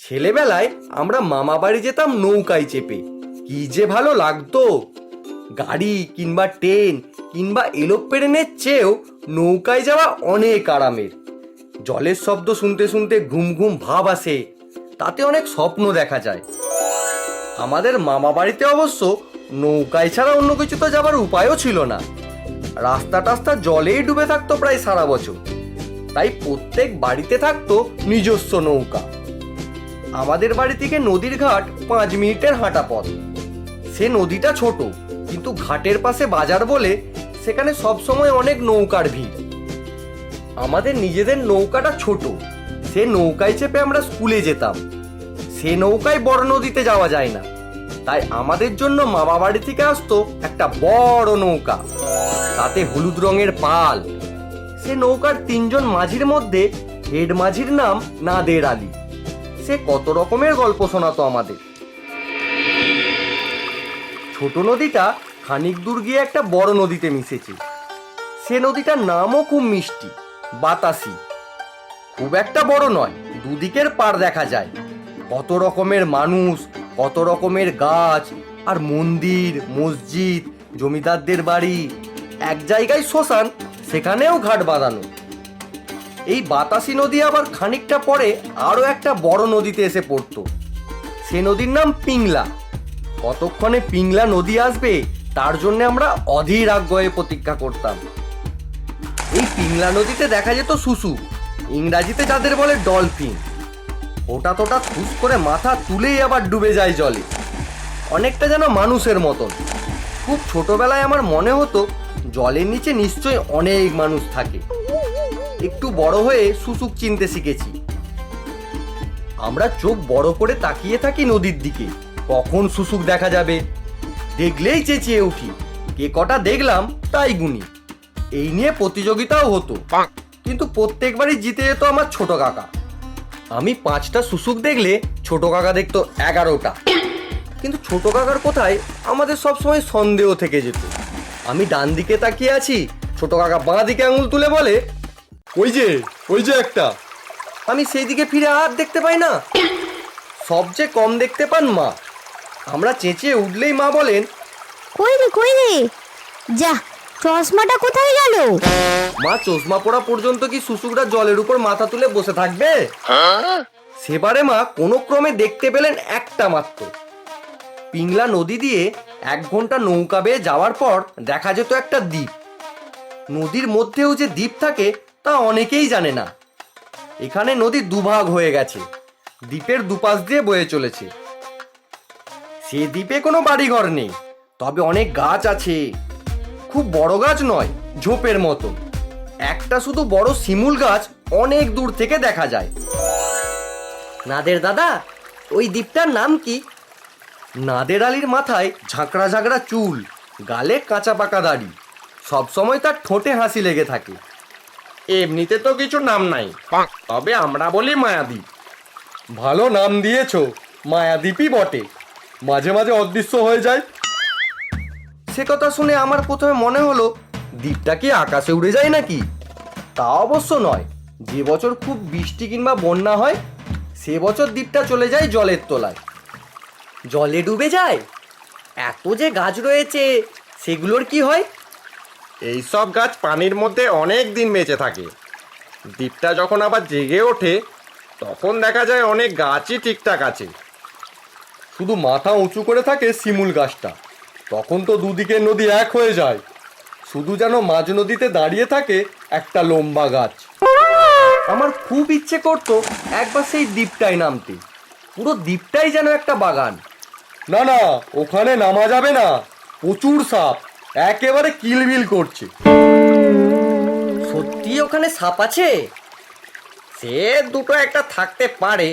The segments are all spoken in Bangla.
ছেলেবেলায় আমরা মামা বাড়ি যেতাম নৌকায় চেপে। কি যে ভালো লাগতো! গাড়ি কিংবা ট্রেন কিংবা এরোপ্লেনের চেয়েও নৌকায় যাওয়া অনেক আরামের। জলের শব্দ শুনতে শুনতে ঘুম ঘুম ভাব আসে, তাতে অনেক স্বপ্ন দেখা যায়। আমাদের মামা বাড়িতে অবশ্য নৌকায় ছাড়া অন্য কিছু তো যাবার উপায়ও ছিল না। রাস্তা টাস্তা জলেই ডুবে থাকতো প্রায় সারা বছর, তাই প্রত্যেক বাড়িতে থাকতো নিজস্ব নৌকা। আমাদের বাড়ি থেকে নদীর ঘাট 5 মিনিটের হাঁটা পথ। সে নদীটা ছোট, কিন্তু ঘাটের পাশে বাজার বলে সেখানে সবসময় অনেক নৌকার ভিড়। আমাদের নিজেদের নৌকাটা ছোট, সে নৌকায় চেপে আমরা স্কুলে যেতাম। সে নৌকায় বড় নদীতে যাওয়া যায় না, তাই আমাদের জন্য মামা বাড়ি থেকে আসতো একটা বড় নৌকা, তাতে হলুদ রঙের পাল। সে নৌকার 3 জন মাঝির মধ্যে হেড মাঝির নাম নাদের আলী। সে কত রকমের গল্প শোনাতো আমাদের। ছোট নদীটা খানিক দূর গিয়ে একটা বড় নদীতে মিশেছে। সে নদীটার নামও খুব মিষ্টি, বাতাসি। খুব একটা বড় নয়, দুদিকের পার দেখা যায়। কত রকমের মানুষ, কত রকমের গাছ, আর মন্দির, মসজিদ, জমিদারদের বাড়ি, এক জায়গায় শ্মশান, সেখানেও ঘাট বাঁধানো। এই বাতাসি নদী আবার খানিকটা পরে আরো একটা বড় নদীতে এসে পড়তো। সে নদীর নাম পিংলা। কতক্ষণে পিংলা নদী আসবে তার জন্য আমরা অধীর আগ্রহে প্রতীক্ষা করতাম। এই পিংলা নদীতে দেখা যেত শুশুক, ইংরাজিতে যাদের বলে ডলফিন। হঠাৎ হঠাৎ খুশ করে মাথা তুলেই আবার ডুবে যায় জলে, অনেকটা যেন মানুষের মতন। খুব ছোটবেলায় আমার মনে হতো জলের নিচে নিশ্চয়ই অনেক মানুষ থাকে। একটু বড় হয়ে শুশুক চিনতে শিখেছি। আমরা চোখ বড় করে তাকিয়ে থাকি নদীর দিকে, কখন শুশুক দেখা যাবে। দেখলেই চেঁচিয়ে উঠি, কে কটা দেখলাম তাই গুনি। এই নিয়ে প্রতিযোগিতাও হতো, কিন্তু প্রত্যেকবারই জিতে যেত আমার ছোট কাকা। আমি 5টা শুশুক দেখলে ছোট কাকা দেখতো 11টা। কিন্তু ছোট কাকার কোথায় আমাদের সবসময় সন্দেহ থেকে যেত। আমি ডান দিকে তাকিয়ে আছি, ছোট কাকা বাঁ দিকে আঙুল তুলে বলে, ওই যে একটা। আমি সেই দিকে ফিরে আর দেখতে পাই না। সবচেয়ে কম দেখতে পান মা। আমরা চেঁচিয়ে উঠলেই মা বলেন, কই রে যা, চশমাটা কোথায় গেল? মা চশমা পড়া পর্যন্ত কি শুশুকরা জলের উপর মাথা তুলে বসে থাকবে? সেবারে মা কোনো ক্রমে দেখতে পেলেন একটা মাত্র। পিংলা নদী দিয়ে 1 ঘন্টা নৌকা বেয়ে যাওয়ার পর দেখা যেত একটা দ্বীপ। নদীর মধ্যেও যে দ্বীপ থাকে তা অনেকেই জানে না। এখানে নদী দুভাগ হয়ে গেছে, দ্বীপের দুপাশ দিয়ে বয়ে চলেছে। সে দ্বীপে কোনো বাড়িঘর নেই, তবে অনেক গাছ আছে। খুব বড় গাছ নয়, ঝোপের মতো। একটা শুধু বড় শিমুল গাছ অনেক দূর থেকে দেখা যায়। নাদের দাদা, ওই দ্বীপটার নাম কি? নাদের আলীর মাথায় ঝাঁকড়া ঝাঁকড়া চুল, গালে কাঁচা পাকা দাড়ি, সবসময় তার ঠোঁটে হাসি লেগে থাকে। এমনিতে তো কিছু নাম নাই, তবে আমরা বলি মায়াদ্বীপ। ভালো নাম দিয়েছো, মায়াদ্বীপই বটে। মাঝে মাঝে অদৃশ্য হয়ে যায়। সে কথা শুনে আমার প্রথমে মনে হলো দ্বীপটা কি আকাশে উড়ে যায় নাকি? তা অবশ্য নয়। যে বছর খুব বৃষ্টি কিংবা বন্যা হয়, সে বছর দ্বীপটা চলে যায় জলের তলায়। জলে ডুবে যায়। এত যে গাছ রয়েছে, সেগুলোর কি হয়? এইসব গাছ পানির মধ্যে অনেক দিন বেঁচে থাকে। দ্বীপটা যখন আবার জেগে ওঠে, তখন দেখা যায় অনেক গাছই ঠিকঠাক আছে। শুধু মাথা উঁচু করে থাকে শিমুল গাছটা। তখন তো দুদিকে নদী এক হয়ে যায়, শুধু যেন মাঝ নদীতে দাঁড়িয়ে থাকে একটা লম্বা গাছ। আমার খুব ইচ্ছে করতো একবার সেই দ্বীপটায় নামতে। পুরো দ্বীপটাই যেন একটা বাগান। না না, ওখানে নামা যাবে না, প্রচুর সাপ, একেবারে কিলবিল করছে। সত্যি ওখানে সাপ আছে? সে দুটো একটা থাকতে পারে,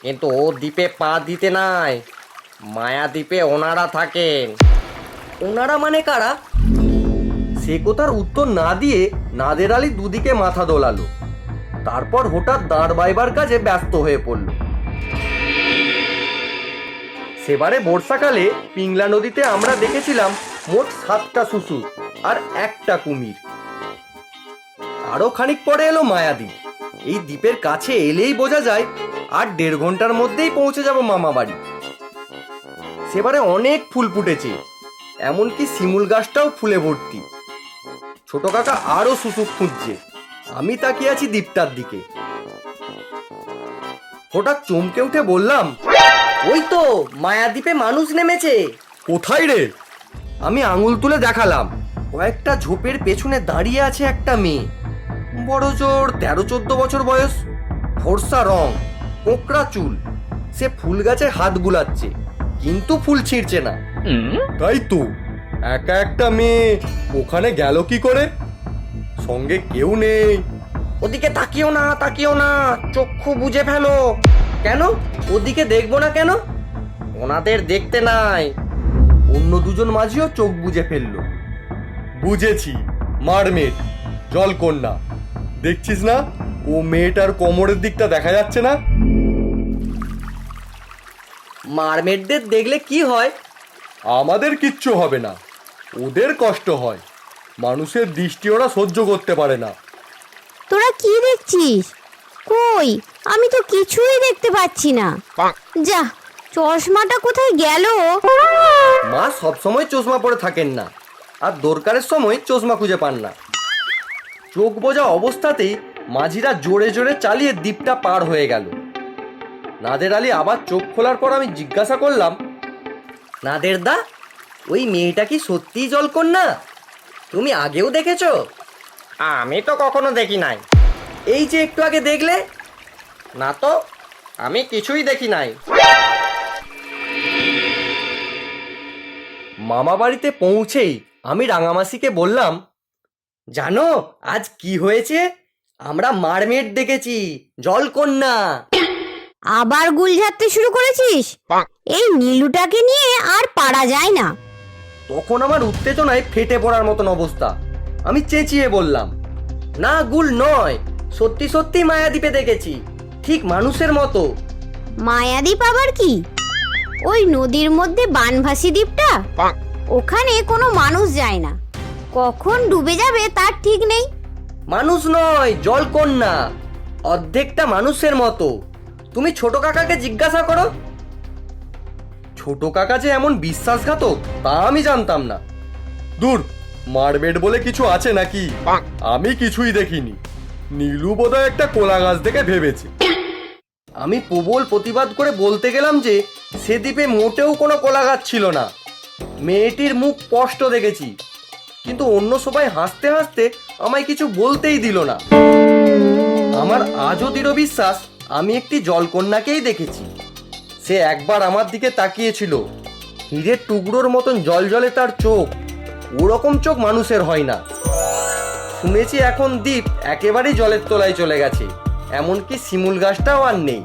কিন্তু ও দ্বীপে পা দিতে নাই। মায়াদ্বীপে ওনারা থাকেন। ওনারা মানে কারা? সে কথার উত্তর না দিয়ে নাদের আলী দুদিকে মাথা দোলালো। তারপর হঠাৎ দাঁড় বাইবার কাজে ব্যস্ত হয়ে পড়ল। সেবারে বর্ষাকালে পিংলা নদীতে আমরা দেখেছিলাম মোট 7টা শুশুক আর একটা কুমির। আরো খানিক পরে এলো মায়াদ্বীপ। এই দ্বীপের কাছে এলেই বোঝা যায় আর 1.5 ঘন্টার মধ্যেই পৌঁছে যাব মামা বাড়ি। সেবারে অনেক ফুল ফুটেছে, এমনকি শিমুল গাছটাও ফুলে ভর্তি। ছোট কাকা আরো সুসুক খুঁজছে, আমি তাকিয়ে আছি দ্বীপটার দিকে। হঠাৎ চমকে উঠে বললাম, ওই তো মায়াদ্বীপে মানুষ নেমেছে। কোথায় রে? আমি আঙুল তুলে দেখালাম। কয়েকটা ঝোপের পেছনে দাঁড়িয়ে আছে একটা মেয়ে, বড় জোর 13-14 বছর বয়স, ফর্সা রং, কোঁকড়া চুল। সে ফুল গাছে হাত বুলাচ্ছে, কিন্তু ফুল ছিঁড়ছে না। তাই তো, একা একটা মেয়ে ওখানে গেল কি করে? সঙ্গে কেউ নেই। ওদিকে তাকিও না, তাকিও না, চক্ষু বুজে ফেলো। কেন? ওদিকে দেখবো না কেন? ওনাদের দেখতে নাই। অন্য দুজন মাঝিও চোখ বুজে ফেললো। বুঝেছি, মারমেড, জলকন্যা। দেখছিস না, ও মেয়েটার কোমরের দিকটা দেখা যাচ্ছে না? মারমেডদের দেখলে কি হয়? আমাদের কিচ্ছু হবে না, ওদের কষ্ট হয়। মানুষের দৃষ্টি ওরা সহ্য করতে পারে না। তোরা কি দেখছিস? কই, আমি তো কিছুই দেখতে পাচ্ছি না। যা, চশমাটা কোথায় গেল? মা সবসময় চশমা পরে থাকেন না, আর দরকারের সময় চশমা খুঁজে পান না। চোখ বোঝা অবস্থাতেই মাঝিরা জোরে জোরে চালিয়ে দ্বীপটা পার হয়ে গেল। নাদের আলী আবার চোখ খোলার পর আমি জিজ্ঞাসা করলাম, নাদের দা, ওই মেয়েটা কি সত্যিই জলকন্যা? তুমি আগেও দেখেছো? আমি তো কখনো দেখি নাই। এই যে একটু আগে দেখলে। না তো, আমি কিছুই দেখি নাই। মামা বাড়িতে পৌঁছেই আমি রাঙামাসিকে বললাম, জানো আজ কি হয়েছে? আমরা মারমেড দেখেছি, জলকন্যা। আবার গুল ঝাড়তে শুরু করেছিস? এই নীলুটাকে নিয়ে আর পারা যায় না। তখন আমার উত্তেজনায় ফেটে পড়ার মতন অবস্থা। আমি চেঁচিয়ে বললাম, না গুল নয়, সত্যি সত্যি মায়াদ্বীপে দেখেছি, ঠিক মানুষের মতো। মায়াদ্বীপ আবার কি? ওই নদীর মধ্যে বানভাসী দ্বীপটা, ওখানে কোনো মানুষ যায় না, কখন ডুবে যাবে তার ঠিক নেই। মানুষ নয়, জলকন্যা, অর্ধেকটা মানুষের মতো। তুমি ছোট কাকাকে জিজ্ঞাসা করো। ছোট কাকা যে এমন বিশ্বাসঘাতক তা আমি জানতাম না। দূর, মারবেট বলে কিছু আছে নাকি? আমি কিছুই দেখিনি। নীলু বোধহয় একটা কোলা গাছ দেখে ভেবেছে। আমি প্রবল প্রতিবাদ করে বলতে গেলাম যে সে দ্বীপে মোটেও কোনো কোলা গাছ ছিল না। মেয়েটির মুখ স্পষ্ট দেখেছি, কিন্তু অন্য সবাই হাসতে হাসতে আমায় কিছু বলতেই দিল না। আমার আজও দৃঢ় বিশ্বাস আমি একটি জলকন্যাকেই দেখেছি। সে একবার আমার দিকে তাকিয়েছিল, হীরের টুকরোর মতন জলজলে তার চোখ। ওরকম চোখ মানুষের হয় না। শুনেছি এখন দ্বীপ একেবারেই জলের তলায় চলে গেছে, এমনকি শিমুল গাছটাও আর নেই।